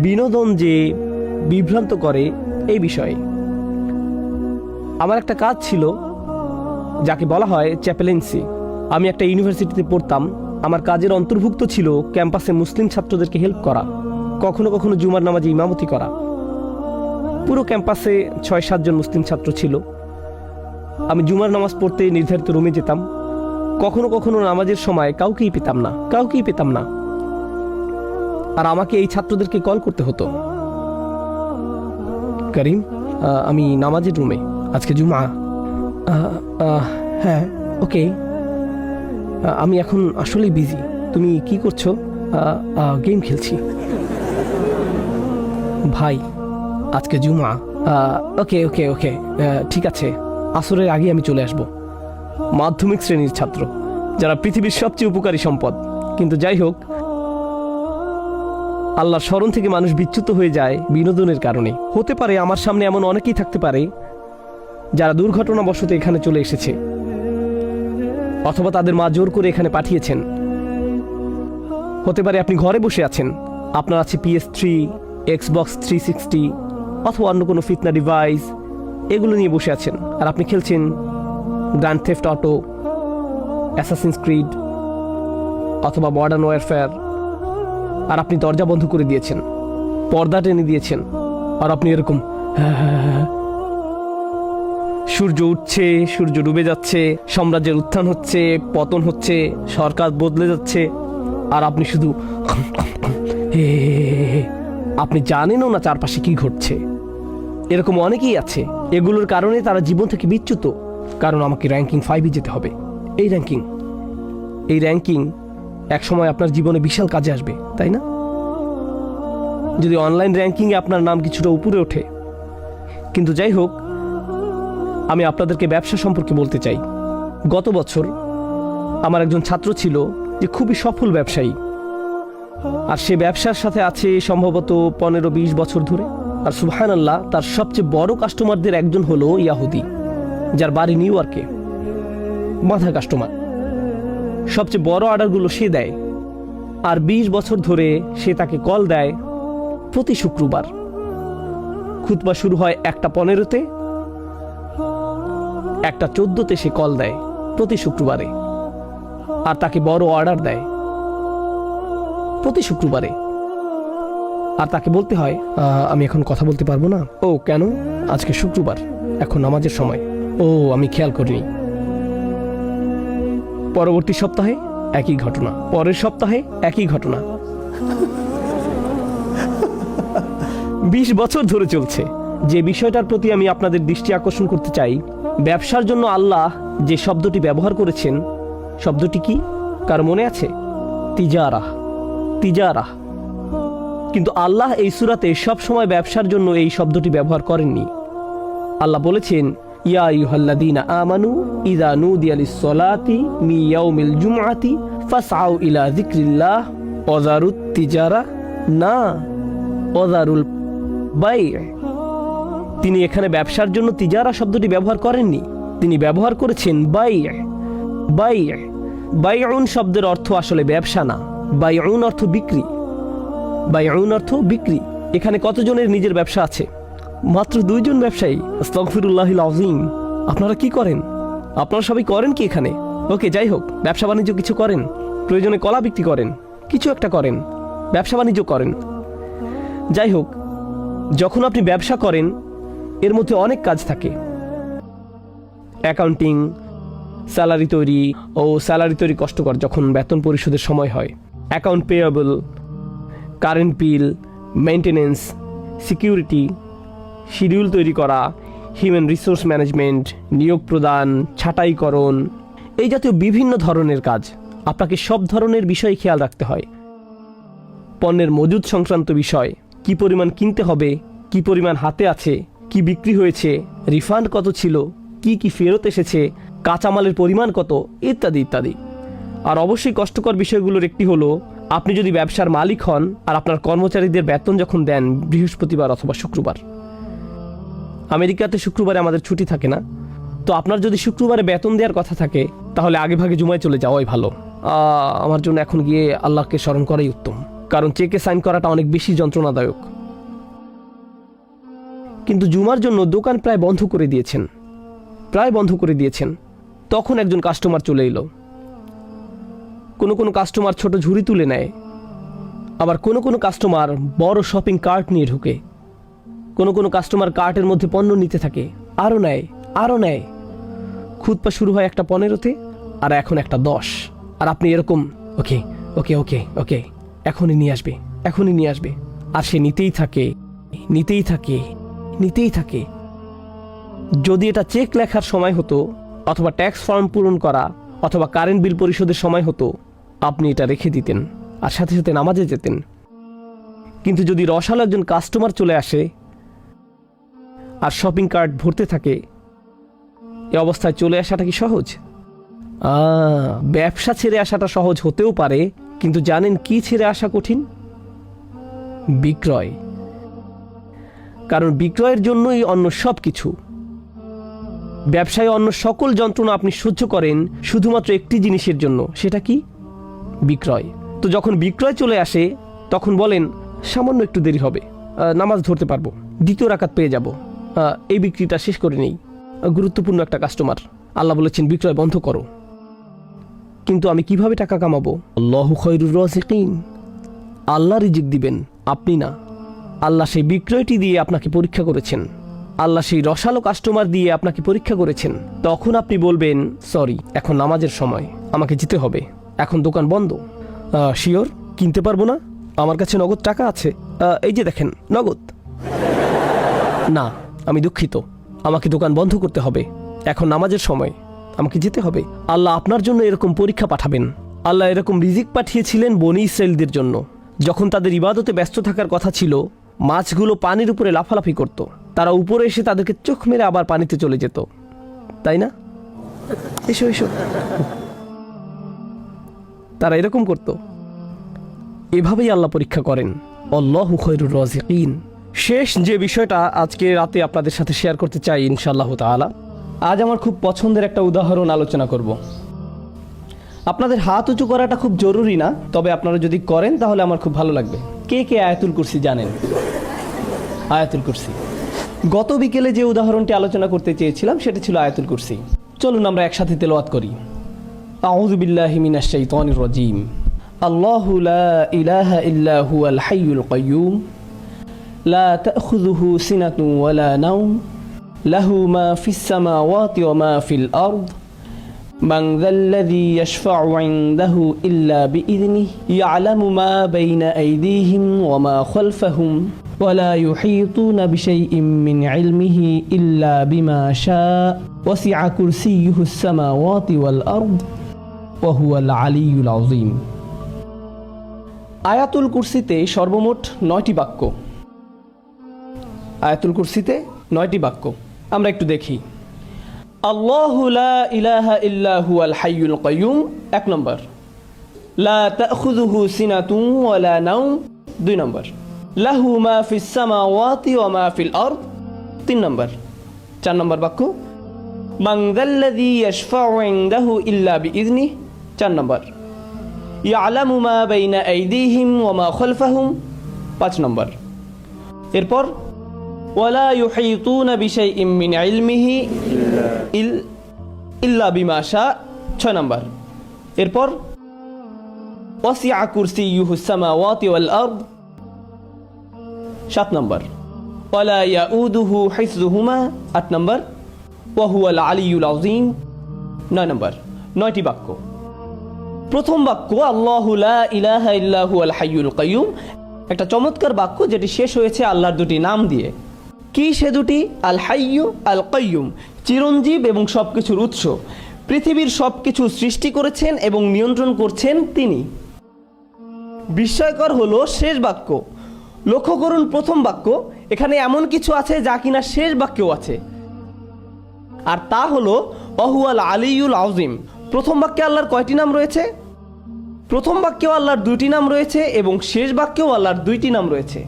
বিনোদন যে বিভ্রান্ত করে এই বিষয়ে। আমার একটা কাজ ছিল যাকে বলা হয় চ্যাপেলেন্সি। আমি একটা ইউনিভার্সিটিতে পড়তাম। আমার কাজের অন্তর্ভুক্ত ছিল ক্যাম্পাসে মুসলিম ছাত্রদেরকে হেল্প করা, কখনো কখনো জুমার নামাজে ইমামতি করা। পুরো ক্যাম্পাসে ৬-৭ জন মুসলিম ছাত্র ছিল। আমি জুমার নামাজ পড়তে নির্ধারিত রুমে যেতাম। কখনো কখনো নামাজের সময় কাউকেই পেতাম না। আর আমাকে এই ছাত্রদেরকে কল করতে হতো, করিম আমি নামাজের রুমে, আজকে জুমা। হ্যাঁ ওকে, আমি এখন আসলেই বিজি। তুমি কি করছো? গেম খেলছি। ভাই আজকে জুমা। ওকে ওকে ওকে ঠিক আছে, আসরের আগে আমি চলে আসব। মাধ্যমিক শ্রেণীর ছাত্র, যারা পৃথিবীর সবচেয়ে উপকারী সম্পদ। কিন্তু যাই হোক, আল্লাহর স্মরণ থেকে মানুষ বিচ্যুত হয়ে যায় বিনোদনের কারণে। হতে পারে আমার সামনে এমন অনেকেই থাকতে পারে যারা দুর্ঘটনাবশত এখানে চলে এসেছে, অথবা তাদের মা জোর করে এখানে পাঠিয়েছেন। হতে পারে আপনি ঘরে বসে আছেন, আপনার আছে PS3, Xbox 360 অথবা অন্য কোনো ফিতনা ডিভাইস, এগুলো নিয়ে বসে আছেন আর আপনি খেলছেন grand theft auto, Assassin's Creed অথবা মডার্ন ওয়ারফেয়ার। আর আপনি দরজা বন্ধ করে দিয়েছেন, পর্দা টেনে দিয়েছেন, আর আপনি এরকম সূর্য উঠছে, সূর্য ডুবে যাচ্ছে, সাম্রাজ্যের উত্থান হচ্ছে, পতন হচ্ছে, সরকার বদলে যাচ্ছে, আর আপনি শুধু আপনি জানেনও না চারপাশে কি ঘটছে। এরকম অনেকেই আছে। এগুলোর কারণে তারা জীবন থেকে বিচ্যুত। কারণ আমাকে র্যাঙ্কিং 5-এ যেতে হবে। এই র্যাঙ্কিং একসময় আপনার জীবনে বিশাল কাজে আসবে, তাই না? যদি অনলাইন র্যাঙ্কিংয়ে আপনার নাম কিছুটা উপরে ওঠে। কিন্তু যাই হোক, আমি আপনাদেরকে ব্যবসা সম্পর্কে বলতে চাই। গত বছর আমার একজন ছাত্র ছিল যে খুবই সফল ব্যবসায়ী, আর সে ব্যবসার সাথে আছে সম্ভবত 15-20 বছর ধরে। আর সুবহানাল্লাহ, তার সবচেয়ে বড় কাস্টমারদের একজন হলো ইয়াহুদি, যার বাড়ি নিউ ইয়র্কে। মাথা কাস্টমার, সবচেয়ে বড় অর্ডারগুলো সে দেয়। আর 20 বছর ধরে সে তাকে কল দেয় প্রতি শুক্রবার। খুতবা শুরু হয় 1:15-তে, 1:14-তে সে কল দেয় প্রতি শুক্রবারে, আর তাকে বড় অর্ডার দেয় প্রতি শুক্রবারে। আর তাকে বলতে হয় আমি এখন কথা বলতে পারবো না। ও কেন? আজকে শুক্রবার, এখন নামাজের সময়। ও আমি খেয়াল করিনি। পরবর্তী সপ্তাহে একই ঘটনা, পরের সপ্তাহে একই ঘটনা। 20 বছর ধরে চলছে। যে বিষয়টার প্রতি আমি আপনাদের দৃষ্টি আকর্ষণ করতে চাই, ব্যবসার জন্য আল্লাহ যে শব্দটি ব্যবহার করেছেন, শব্দটি কি কার মনে আছে? তিজারাহ। কিন্তু আল্লাহ এই সূরাতে সব সময় ব্যবসার জন্য এই শব্দটি ব্যবহার করেননি। আল্লাহ বলেছেন, ইয়া আইয়ুহাল্লাযীনা আমানু ইযা নুদিয়া লিস-সালাতি মিন ইয়াউমিল জুমআতি ফাসআউ ইলা যিকরিল্লাহ ওয়াযারুত তিজারা, না ওয়াযারুল বাই'। তিনি এখানে ব্যবসার জন্য তিজারা শব্দটি ব্যবহার করেননি, তিনি ব্যবহার করেছেন বাইউন শব্দের অর্থ আসলে ব্যবসা না, বাইউন অর্থ বিক্রি। এখানে কতজনের নিজের ব্যবসা আছে? মাত্র 2 জন ব্যবসায়ী। আস্তাগফিরুল্লাহিল আযীম। আপনারা কি করেন? আপনারা সবাই করেন কি এখানে? ওকে, যাই হোক, ব্যবসা বাণিজ্য কিছু করেন, প্রয়োজনে কলা বিক্রি করেন, কিছু একটা করেন, ব্যবসা বাণিজ্য করেন। যাই হোক, যখন আপনি ব্যবসা করেন, এর মধ্যে অনেক কাজ থাকে। অ্যাকাউন্টিং, স্যালারি তৈরি কষ্টকর যখন বেতন পরিশোধের সময় হয়। Account payable, current bill, maintenance, security, schedule তৈরি করা, হিউম্যান রিসোর্স ম্যানেজমেন্ট, নিয়োগ প্রদান, ছাঁটাইকরণ, এই জাতীয় বিভিন্ন ধরনের কাজ। আপনাকে সব ধরনের বিষয় খেয়াল রাখতে হয়। পণ্যের মজুদ সংক্রান্ত বিষয়, কি পরিমাণ কিনতে হবে, কি পরিমাণ হাতে আছে, কি বিক্রি হয়েছে, রিফান্ড কত ছিল, কি ফেরত এসেছে, কাঁচামালের পরিমাণ কত, ইত্যাদি ইত্যাদি। আর অবশ্যই কষ্টকর বিষয়গুলোর একটি হলো, আপনি যদি ব্যবসার মালিক হন আর আপনার কর্মচারীদের বেতন যখন দেন বৃহস্পতিবার অথবা শুক্রবার। আমেরিকাতে শুক্রবারে আমাদের ছুটি থাকে না, তো আপনার যদি শুক্রবারে বেতন দেওয়ার কথা থাকে, তাহলে আগে ভাগে জুমায় চলে যাওয়াই ভালো। আমার জন্য এখন গিয়ে আল্লাহকে স্মরণ করাই উত্তম। কারণ চেকে সাইন করাটা অনেক বেশি যন্ত্রণাদায়ক। কিন্তু জুমার জন্য দোকান প্রায় বন্ধ করে দিয়েছেন। তখন একজন কাস্টমার চলে এলো। কোনো কাস্টমার ছোট ঝুড়ি তুলে নেয়, আবার কোনো কাস্টমার বড় শপিং কার্ট নিয়ে ঢুকে। কোনো কাস্টমার কার্টের মধ্যে পণ্য নিতে থাকে, আরও নেয়। খুতপা শুরু হয় একটা 15-তে, আর এখন একটা 10। আর আপনি এরকম ওকে ওকে ওকে ওকে এখনই নিয়ে আসবে। আর সে নিতেই থাকে। যদি এটা চেক লেখার সময় হতো, অথবা ট্যাক্স ফর্ম পূরণ করা, অথবা কারেন্ট বিল পরিশোধের সময় হতো, আপনি এটা রেখে দিতেন আর সাথে সাথে নামাজে যেতেন। কিন্তু যদি রসালো একজন কাস্টমার চলে আসে আর শপিং কার্ট ভরতে থাকে, এ অবস্থায় চলে আসাটা কি সহজ? ব্যবসা ছেড়ে আসাটা সহজ হতেও পারে, কিন্তু জানেন কি ছেড়ে আসা কঠিন? বিক্রয়। কারণ বিক্রয়ের জন্যই অন্য সব কিছু। ব্যবসায় অন্য সকল যন্ত্রণা আপনি সহ্য করেন শুধুমাত্র একটি জিনিসের জন্য, সেটা কি? বিক্রয়। তো যখন বিক্রয় চলে আসে, তখন বলেন সামান্য একটু দেরি হবে, নামাজ ধরতে পারবো, 2য় রাকাত পেয়ে যাব, এই বিক্রিটা শেষ করে নেই। গুরুত্বপূর্ণ একটা কাস্টমার, আল্লাহ বলেছেন বিক্রয় বন্ধ করো। কিন্তু আমি কিভাবে টাকা কামাবো? আল্লাহু খায়রুর রাযিকিন। আল্লাহ রিজিক দিবেন, আপনি না। আল্লাহ সেই বিক্রয়টি দিয়ে আপনাকে পরীক্ষা করেছেন, আল্লাহ সেই রসালো কাস্টমার দিয়ে আপনাকে পরীক্ষা করেছেন। তখন আপনি বলবেন সরি, এখন নামাজের সময়, আমাকে যেতে হবে, এখন দোকান বন্ধ। শিওর কিনতে পারবো না, আমার কাছে নগদ টাকা আছে, এই যে দেখেন নগদ। না, আমি দুঃখিত, আমাকে দোকান বন্ধ করতে হবে, এখন নামাজের সময়, আমাকে যেতে হবে। আল্লাহ আপনার জন্য এরকম পরীক্ষা পাঠাবেন। আল্লাহ এরকম রিজিক পাঠিয়েছিলেন বনী ইসরাঈলদের জন্য। যখন তাদের ইবাদতে ব্যস্ত থাকার কথা ছিল, মাছগুলো পানির উপরে লাফালাফি করত, তারা উপরে এসে তাদেরকে চোখ মেরে আবার পানিতে চলে যেত, তাই না? এসো। তারা এরকম করত। এভাবেই আল্লাহ পরীক্ষা করেন। আল্লাহু খায়রুর রাযিকিন। শেষ যে বিষয়টা আজকে রাতে আপনাদের সাথে শেয়ার করতে চাই ইনশাআল্লাহ তাআলা, আজ আমার খুব পছন্দের একটা উদাহরণ আলোচনা করব। আপনাদের হাত উঁচু করাটা খুব জরুরি না, তবে আপনারা যদি করেন তাহলে আমার খুব ভালো লাগবে। কে আয়াতুল কুরসি জানেন? আয়াতুল কুরসি। গত বিকেলে যে উদাহরণটি আলোচনা করতে চেয়েছিলাম সেটা ছিল আয়াতুল কুরসি। চলুন আমরা একসাথে তেলাওয়াত করি। আউযু বিল্লাহি মিনাশ শাইতানির রাজীম। আল্লাহু লা ইলাহা ইল্লা হুয়াল হাইয়ুল কাইয়্যুম লা তাখুযুহু সিনাতুন ওয়ালা নাওম লাহু মা ফিস সামাওয়াতি ওয়া মা ফিল আরদ মান যাল্লাযী ইয়াশফা'ু 'ইনদাহু ইল্লা বিইযনিহি ইয়া'লামু মা বাইনা আইদিহিম ওয়া মা খালফাহুম ওয়া লা ইউহীতুনা বিশাইইন মিন 'ইলমিহি ইল্লা বিমা শা'a ওয়াসি'a কুরসিয়্যুহুস সামাওয়াতি ওয়াল আরদ ওয়া হুয়াল 'আলিয়্যুল 'আযীম। আয়াতুল কুরসিতে সর্বমোট 9টি বাক্য। আয়াতুল কুরসিতে 9টি বাক্য। আমরা একটু দেখি। আল্লাহু লা ইলাহা ইল্লা হুয়াল হাইয়ুল কাইয়্যুম 1 নম্বর। লা তাখুযুহু সিনাতুন ওয়ালা নাওম 2 নম্বর। লাহু মা ফিস সামাওয়াতি ওয়া মা ফিল আরদ 3 নম্বর। 4 নম্বর বাক্য। মান যাল্লাযী ইয়াশফা'ু 'ইনদাহু ইল্লা বিইযনিহি 4 নম্বর। ইয়া'লামু মা বাইনা আইদিহিম ওয়া মা খালফাহুম 5 নম্বর। এরপর ওয়ালা ইউহীতুনা বিশাইইন মিন ইলমিহি ইল্লা বিমা শা'a 6 নম্বর। এরপর ওয়াসি'a কুরসিয়্যুহুস সামাওয়াতি ওয়াল আরদ 7 নম্বর। ওয়ালা ইয়াউদুহু হিফযুহুমা 8 নম্বর। ওয়া হুয়াল আলিয়্যুল 'আযীম 9 নম্বর। 9টি বাক্য। প্রথম বাক্য আল্লাহু লা ইলাহা ইল্লা হুয়াল হাইয়ুল কাইয়্যুম, একটা চমৎকার বাক্য যেটি শেষ হয়েছে আল্লাহর দুটি নাম দিয়ে। কি সে দুটি? আল হাইয়্যু, আল কাইয়্যুম, চিরঞ্জীব এবং সবকিছুর উৎস। পৃথিবীর সবকিছু সৃষ্টি করেছেন এবং নিয়ন্ত্রণ করছেন তিনি। বিস্ময়কর হলো শেষ বাক্য। লক্ষ্য করুন প্রথম বাক্য, এখানে এমন কিছু আছে যা কিনা শেষ বাক্যেও আছে, আর তা হলো ওয়াহুয়াল আলিয়্যুল 'আযীম। প্রথম বাক্যে আল্লাহর কয়টি নাম রয়েছে? প্রথম বাক্যেও আল্লাহর 2টি নাম রয়েছে এবং শেষ বাক্যেও আল্লাহর 2টি নাম রয়েছে।